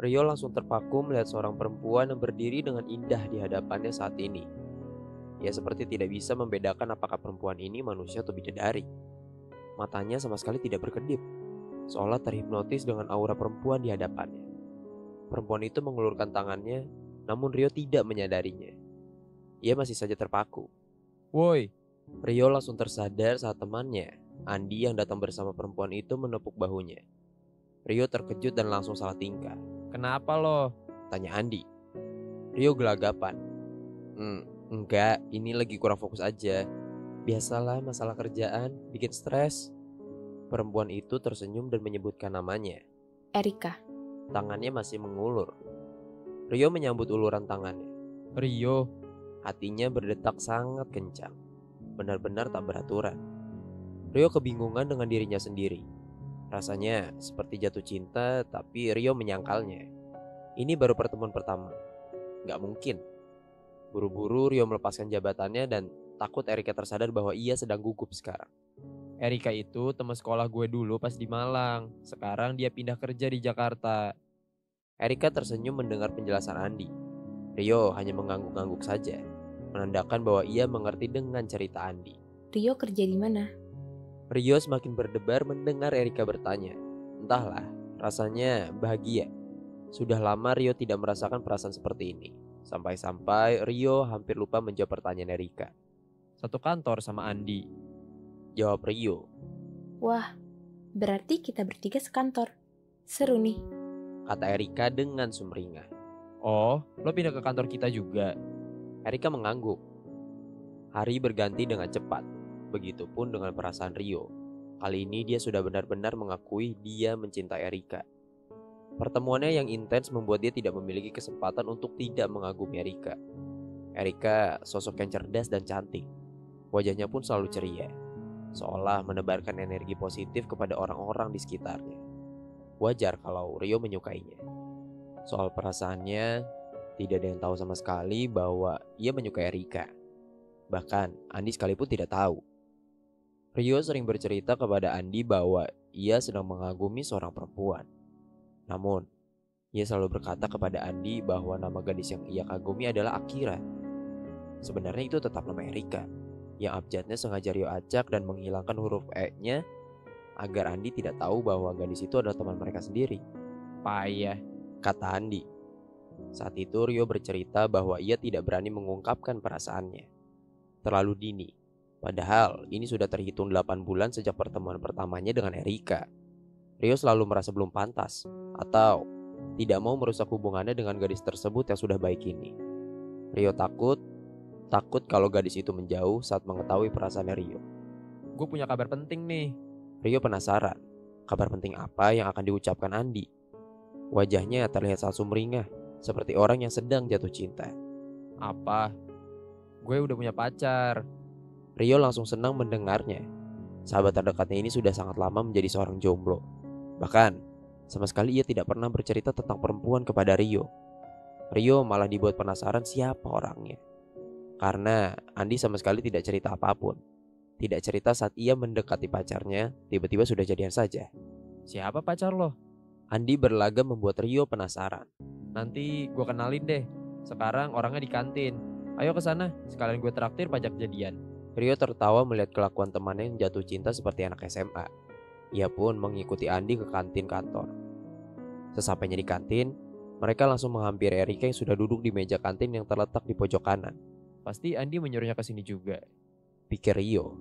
Rio langsung terpaku melihat seorang perempuan yang berdiri dengan indah di hadapannya saat ini. Ia seperti tidak bisa membedakan apakah perempuan ini manusia atau bidadari. Matanya sama sekali tidak berkedip, seolah terhipnotis dengan aura perempuan di hadapannya. Perempuan itu mengulurkan tangannya, namun Rio tidak menyadarinya. Ia masih saja terpaku. Woi, Rio langsung tersadar saat temannya, Andi yang datang bersama perempuan itu menepuk bahunya. Rio terkejut dan langsung salah tingkah. kenapa lo? Tanya Andi. Rio gelagapan. Enggak, ini lagi kurang fokus aja. Biasalah masalah kerjaan, bikin stres. Perempuan itu tersenyum dan menyebutkan namanya. Erika. Tangannya masih mengulur. Rio menyambut uluran tangannya. Rio, Hatinya berdetak sangat kencang. Benar-benar tak beraturan. Rio kebingungan dengan dirinya sendiri. Rasanya seperti jatuh cinta, tapi Rio menyangkalnya. Ini baru pertemuan pertama. Gak mungkin. Buru-buru Rio melepaskan jabatannya dan takut Erika tersadar bahwa ia sedang gugup sekarang. Erika itu teman sekolah gue dulu pas di Malang. Sekarang dia pindah kerja di Jakarta. Erika tersenyum mendengar penjelasan Andi. Rio hanya mengangguk-angguk saja, menandakan bahwa ia mengerti dengan cerita Andi. Rio kerja di mana? Rio semakin berdebar mendengar Erika bertanya. Entahlah, rasanya bahagia. Sudah lama Rio tidak merasakan perasaan seperti ini. Sampai-sampai Rio hampir lupa menjawab pertanyaan Erika. Satu kantor sama Andi. Jawab Rio. Wah, berarti kita bertiga sekantor. Seru nih. Kata Erika dengan sumringah. Oh, lo pindah ke kantor kita juga? Erika mengangguk. Hari berganti dengan cepat. Begitupun dengan perasaan Rio. Kali ini dia sudah benar-benar mengakui dia mencintai Erika. Pertemuannya yang intens membuat dia tidak memiliki kesempatan untuk tidak mengagumi Erika. Erika sosok yang cerdas dan cantik. Wajahnya pun selalu ceria, seolah menebarkan energi positif kepada orang-orang di sekitarnya. Wajar kalau Rio menyukainya. Soal perasaannya, tidak ada yang tahu sama sekali bahwa ia menyukai Erika. Bahkan Andi sekalipun tidak tahu. Rio sering bercerita kepada Andi bahwa ia sedang mengagumi seorang perempuan. Namun, ia selalu berkata kepada Andi bahwa nama gadis yang ia kagumi adalah Akira. Sebenarnya itu tetap nama Erika, yang abjadnya sengaja Rio acak dan menghilangkan huruf E-nya agar Andi tidak tahu bahwa gadis itu adalah teman mereka sendiri, Payah. kata Andi. Saat itu Rio bercerita bahwa ia tidak berani mengungkapkan perasaannya. Terlalu dini, padahal ini sudah terhitung 8 bulan sejak pertemuan pertamanya dengan Erika. Rio selalu merasa belum pantas, atau tidak mau merusak hubungannya dengan gadis tersebut yang sudah baik ini. Rio takut kalau gadis itu menjauh saat mengetahui perasaannya Rio. Gue punya kabar penting nih. Rio penasaran, kabar penting apa yang akan diucapkan Andi? Wajahnya terlihat sangat sumringah, seperti orang yang sedang jatuh cinta. Apa? Gue udah punya pacar. Rio langsung senang mendengarnya. Sahabat terdekatnya ini sudah sangat lama menjadi seorang jomblo. Bahkan, sama sekali ia tidak pernah bercerita tentang perempuan kepada Rio. Rio malah dibuat penasaran siapa orangnya. Karena Andi sama sekali tidak cerita apapun. Tidak cerita saat ia mendekati pacarnya, tiba-tiba sudah jadian saja. Siapa pacar lo? Andi berlagak membuat Rio penasaran. Nanti gue kenalin deh. Sekarang orangnya di kantin. Ayo ke sana, sekalian gue traktir pajak jadian. Rio tertawa melihat kelakuan temannya yang jatuh cinta seperti anak SMA. Ia pun mengikuti Andi ke kantin kantor. Sesampainya di kantin, mereka langsung menghampiri Erika yang sudah duduk di meja kantin yang terletak di pojok kanan. Pasti Andi menyuruhnya ke sini juga. Pikir Rio.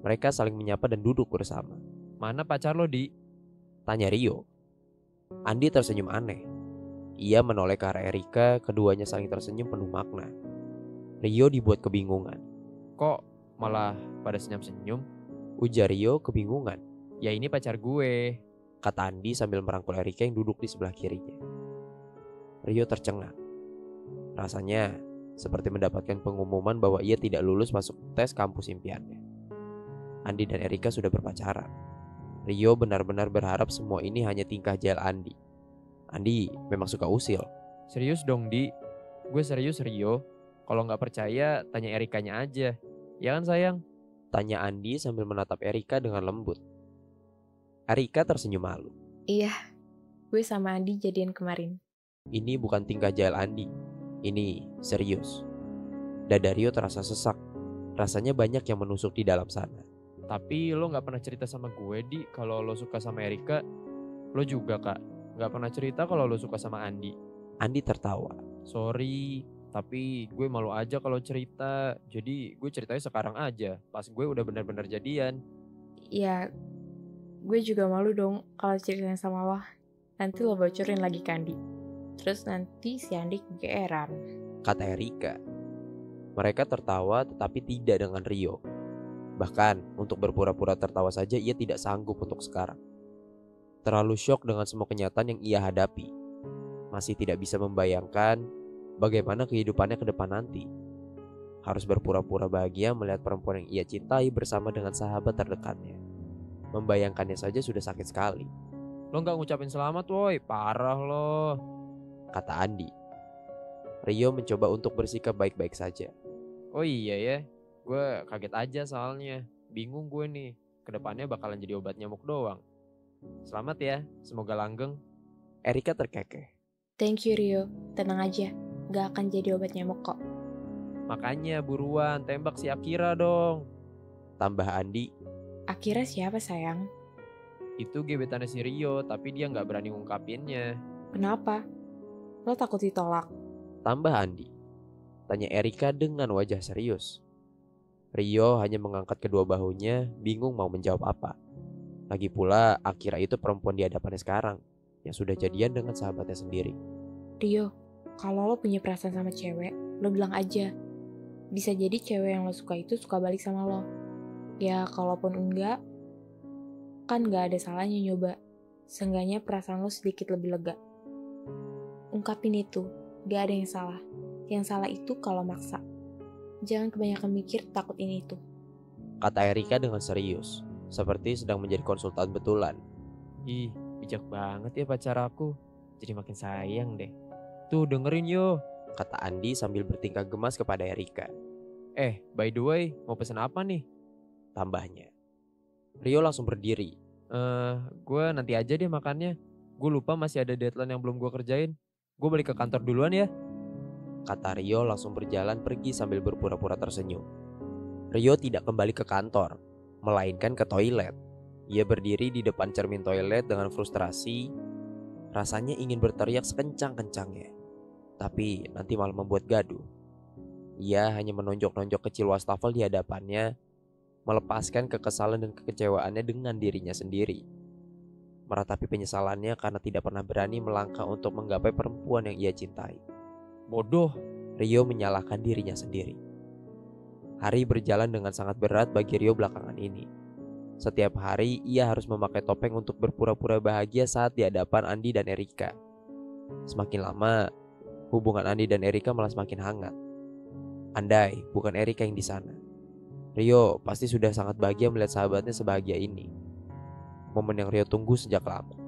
Mereka saling menyapa dan duduk bersama. Mana pacar lo, Di? Tanya Rio. Andi tersenyum aneh. Ia menoleh ke arah Erika, keduanya saling tersenyum penuh makna. Rio dibuat kebingungan. Kok malah pada senyum-senyum? Ujar Rio kebingungan. Ya ini pacar gue. Kata Andi sambil merangkul Erika yang duduk di sebelah kirinya. Rio tercengang. Rasanya seperti mendapatkan pengumuman bahwa ia tidak lulus masuk tes kampus impiannya. Andi dan Erika sudah berpacaran. Rio benar-benar berharap semua ini hanya tingkah jail Andi. Andi memang suka usil. Serius dong, Di. Gue serius, Rio. Kalau nggak percaya, tanya Erikanya aja. Ya kan, sayang? Tanya Andi sambil menatap Erika dengan lembut. Erika tersenyum malu. Iya, gue sama Andi jadian kemarin. Ini bukan tingkah jahil Andi. Ini serius. Dada Rio terasa sesak. Rasanya banyak yang menusuk di dalam sana. Tapi lo gak pernah cerita sama gue, Di, kalau lo suka sama Erika. Lo juga, Kak, gak pernah cerita kalau lo suka sama Andi. Andi tertawa. Sorry, tapi gue malu aja kalau cerita. Jadi gue ceritanya sekarang aja, pas gue udah benar-benar jadian. Ya, gue juga malu dong kalau ceritain sama lo. Nanti lo bocorin lagi ke Andi. Terus nanti si Andi kegeeran. Kata Erika. Mereka tertawa tetapi tidak dengan Rio. Bahkan untuk berpura-pura tertawa saja ia tidak sanggup untuk sekarang. Terlalu syok dengan semua kenyataan yang ia hadapi. Masih tidak bisa membayangkan bagaimana kehidupannya ke depan nanti. Harus berpura-pura bahagia melihat perempuan yang ia cintai bersama dengan sahabat terdekatnya. Membayangkannya saja sudah sakit sekali, Lo gak ngucapin selamat, woi, parah lo. kata Andi. Rio mencoba untuk bersikap baik-baik saja. Oh iya ya, gue kaget aja soalnya. Bingung gue nih, kedepannya bakalan jadi obat nyamuk doang. Selamat ya, semoga langgeng. Erika terkekeh. Thank you Rio, tenang aja. Gak akan jadi obat nyamuk kok. Makanya buruan tembak si Akira dong. Tambah Andi. Akira siapa sayang? Itu gebetannya si Rio, tapi dia gak berani ngungkapinnya. Kenapa? Lo takut ditolak? Tambah Andi. Tanya Erika dengan wajah serius. Rio hanya mengangkat kedua bahunya, bingung mau menjawab apa. Lagi pula Akira itu perempuan di hadapannya sekarang, yang sudah jadian dengan sahabatnya sendiri. Rio, kalau lo punya perasaan sama cewek, lo bilang aja. Bisa jadi cewek yang lo suka itu suka balik sama lo. Ya, kalaupun enggak, kan gak ada salahnya nyoba. Seenggaknya perasaan lo sedikit lebih lega. Ungkapin itu, gak ada yang salah. Yang salah itu kalau maksa. Jangan kebanyakan mikir takut ini itu. Kata Erika dengan serius, seperti sedang menjadi konsultan betulan. Ih, bijak banget ya pacar aku. Jadi makin sayang deh. Tuh dengerin yo. Kata Andi sambil bertingkah gemas kepada Erika. By the way, mau pesen apa nih? Tambahnya. Rio langsung berdiri. Gue nanti aja deh makannya. Gue lupa masih ada deadline yang belum gue kerjain. Gue balik ke kantor duluan ya. Kata Rio langsung berjalan pergi sambil berpura-pura tersenyum. Rio tidak kembali ke kantor, melainkan ke toilet. Ia berdiri di depan cermin toilet dengan frustrasi. Rasanya ingin berteriak sekencang-kencangnya. Tapi nanti malah membuat gaduh. Ia hanya menonjok-nonjok kecil wastafel di hadapannya, melepaskan kekesalan dan kekecewaannya dengan dirinya sendiri. Meratapi penyesalannya karena tidak pernah berani melangkah untuk menggapai perempuan yang ia cintai. Bodoh. Rio menyalahkan dirinya sendiri. Hari berjalan dengan sangat berat bagi Rio belakangan ini. Setiap hari ia harus memakai topeng untuk berpura-pura bahagia saat di hadapan Andi dan Erika. Semakin lama, hubungan Andi dan Erika malah semakin hangat. Andai bukan Erika yang di sana, Rio pasti sudah sangat bahagia melihat sahabatnya sebahagia ini. Momen yang Rio tunggu sejak lama.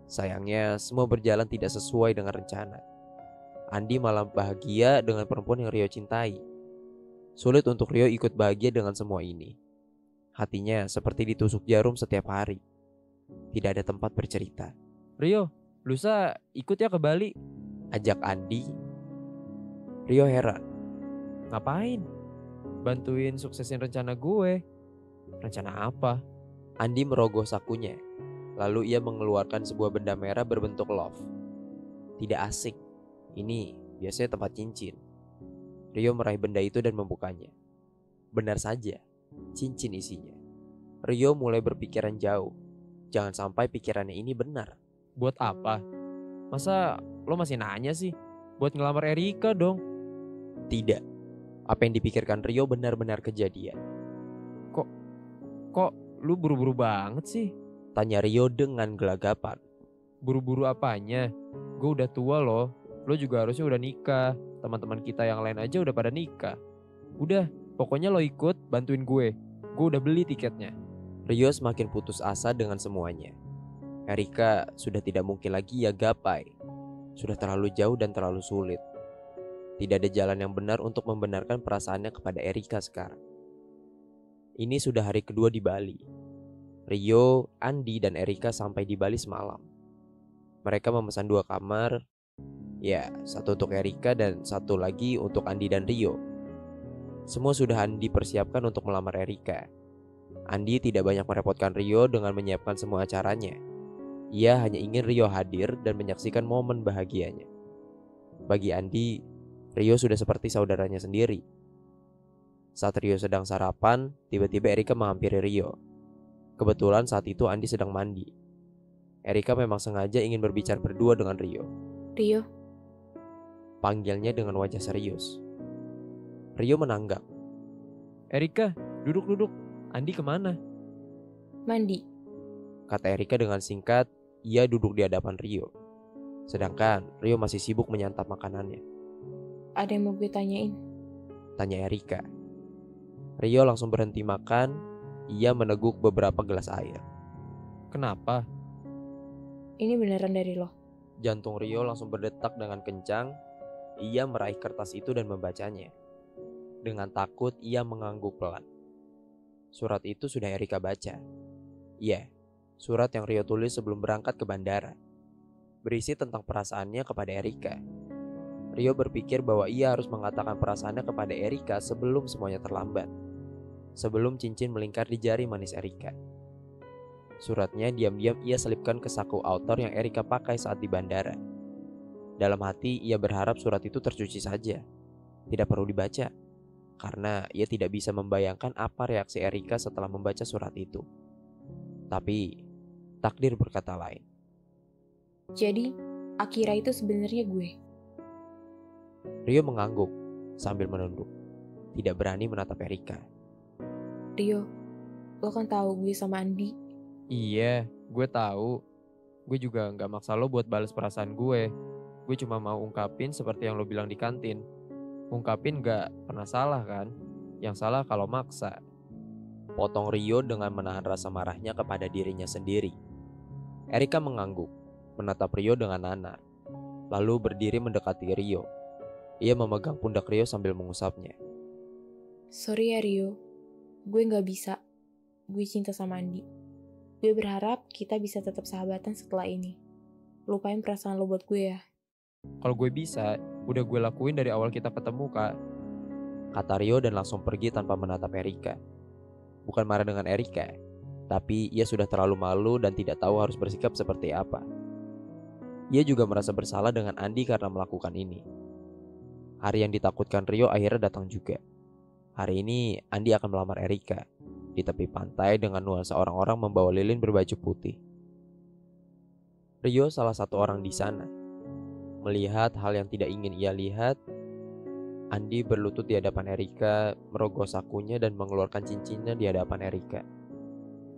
Sayangnya semua berjalan tidak sesuai dengan rencana. Andi malah bahagia dengan perempuan yang Rio cintai. Sulit untuk Rio ikut bahagia dengan semua ini. Hatinya seperti ditusuk jarum setiap hari. Tidak ada tempat bercerita. Rio, lusa ikut ya ke Bali. Ajak Andi. Rio heran. Ngapain? Bantuin suksesin rencana gue. Rencana apa? Andi merogoh sakunya. Lalu ia mengeluarkan sebuah benda merah berbentuk love. Tidak asing. Ini biasanya tempat cincin. Rio meraih benda itu dan membukanya. Benar saja, cincin isinya. Rio mulai berpikiran jauh. Jangan sampai pikirannya ini benar. Buat apa? Masa lo masih nanya sih? Buat ngelamar Erika dong. Tidak. Apa yang dipikirkan Rio benar-benar kejadian. Kok lu buru-buru banget sih? Tanya Rio dengan gelagapan. Buru-buru apanya? Gue udah tua loh. Lo juga harusnya udah nikah. Teman-teman kita yang lain aja udah pada nikah. Udah, pokoknya lo ikut bantuin gue. Gue udah beli tiketnya. Rio semakin putus asa dengan semuanya. Erika sudah tidak mungkin lagi ia gapai. Sudah terlalu jauh dan terlalu sulit. Tidak ada jalan yang benar untuk membenarkan perasaannya kepada Erika sekarang. Ini sudah hari kedua di Bali. Rio, Andi, dan Erika sampai di Bali semalam. Mereka memesan 2 kamar Ya, satu untuk Erika dan satu lagi untuk Andi dan Rio. Semua sudah Andi persiapkan untuk melamar Erika. Andi tidak banyak merepotkan Rio dengan menyiapkan semua acaranya. Ia hanya ingin Rio hadir dan menyaksikan momen bahagianya. Bagi Andi, Rio sudah seperti saudaranya sendiri. Saat Rio sedang sarapan, tiba-tiba Erika menghampiri Rio. Kebetulan saat itu Andi sedang mandi. Erika memang sengaja ingin berbicara berdua dengan Rio. Rio, Panggilnya dengan wajah serius. Rio menanggap. Erika, duduk. Andi kemana? mandi. Kata Erika dengan singkat, ia duduk di hadapan Rio. Sedangkan Rio masih sibuk menyantap makanannya. Ada yang mau gue tanyain? Tanya Erika. Rio langsung berhenti makan. Ia meneguk beberapa gelas air. Kenapa? Ini beneran dari lo? Jantung Rio langsung berdetak dengan kencang. Ia meraih kertas itu dan membacanya. Dengan takut ia mengangguk pelan. Surat itu sudah Erika baca. Iya, surat yang Rio tulis sebelum berangkat ke bandara. Berisi tentang perasaannya kepada Erika. Rio berpikir bahwa ia harus mengatakan perasaannya kepada Erika sebelum semuanya terlambat. Sebelum cincin melingkar di jari manis Erika. Suratnya diam-diam ia selipkan ke saku outdoor yang Erika pakai saat di bandara. Dalam hati ia berharap surat itu tercuci saja. Tidak perlu dibaca. Karena ia tidak bisa membayangkan apa reaksi Erika setelah membaca surat itu. Tapi takdir berkata lain. Jadi, Akira itu sebenarnya gue. Rio mengangguk sambil menunduk. Tidak berani menatap Erika. Rio, lo kan tahu gue sama Andi. Iya, gue tahu. Gue juga nggak maksa lo buat balas perasaan gue. Gue cuma mau ungkapin seperti yang lo bilang di kantin. Ungkapin nggak pernah salah kan? Yang salah kalau maksa. Potong Rio dengan menahan rasa marahnya kepada dirinya sendiri. Erika mengangguk, menatap Rio dengan nanar. Lalu berdiri mendekati Rio. Ia memegang pundak Rio sambil mengusapnya. Sorry ya Rio, gue gak bisa. Gue cinta sama Andi. Gue berharap kita bisa tetap sahabatan setelah ini. Lupain perasaan lo buat gue ya. Kalau gue bisa, udah gue lakuin dari awal kita ketemu, Kak. Kata Rio dan langsung pergi tanpa menatap Erika. Bukan marah dengan Erika, tapi ia sudah terlalu malu dan tidak tahu harus bersikap seperti apa. Ia juga merasa bersalah dengan Andi karena melakukan ini. Hari yang ditakutkan Rio akhirnya datang juga. Hari ini Andi akan melamar Erika di tepi pantai dengan nuansa orang-orang membawa lilin berbaju putih. Rio salah satu orang di sana. Melihat hal yang tidak ingin ia lihat, Andi berlutut di hadapan Erika, merogoh sakunya dan mengeluarkan cincinnya di hadapan Erika.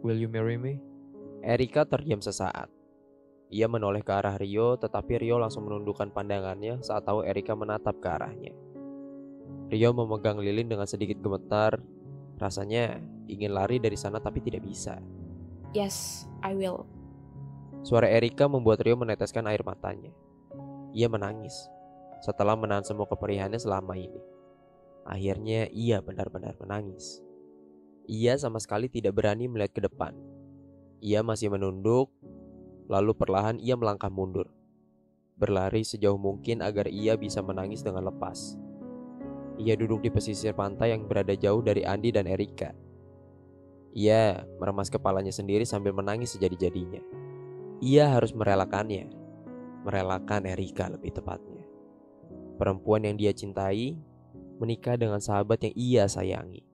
Will you marry me? Erika terdiam sesaat. Ia menoleh ke arah Rio, tetapi Rio langsung menundukkan pandangannya saat tahu Erika menatap ke arahnya. Rio memegang lilin dengan sedikit gemetar. Rasanya ingin lari dari sana tapi tidak bisa. Yes, I will. Suara Erika membuat Rio meneteskan air matanya. Ia menangis setelah menahan semua keperihannya selama ini. Akhirnya ia benar-benar menangis. Ia sama sekali tidak berani melihat ke depan. Ia masih menunduk, lalu perlahan ia melangkah mundur. Berlari sejauh mungkin agar ia bisa menangis dengan lepas. Ia duduk di pesisir pantai yang berada jauh dari Andi dan Erika. Ia meremas kepalanya sendiri sambil menangis sejadi-jadinya. Ia harus merelakannya. Merelakan Erika lebih tepatnya. Perempuan yang dia cintai menikah dengan sahabat yang ia sayangi.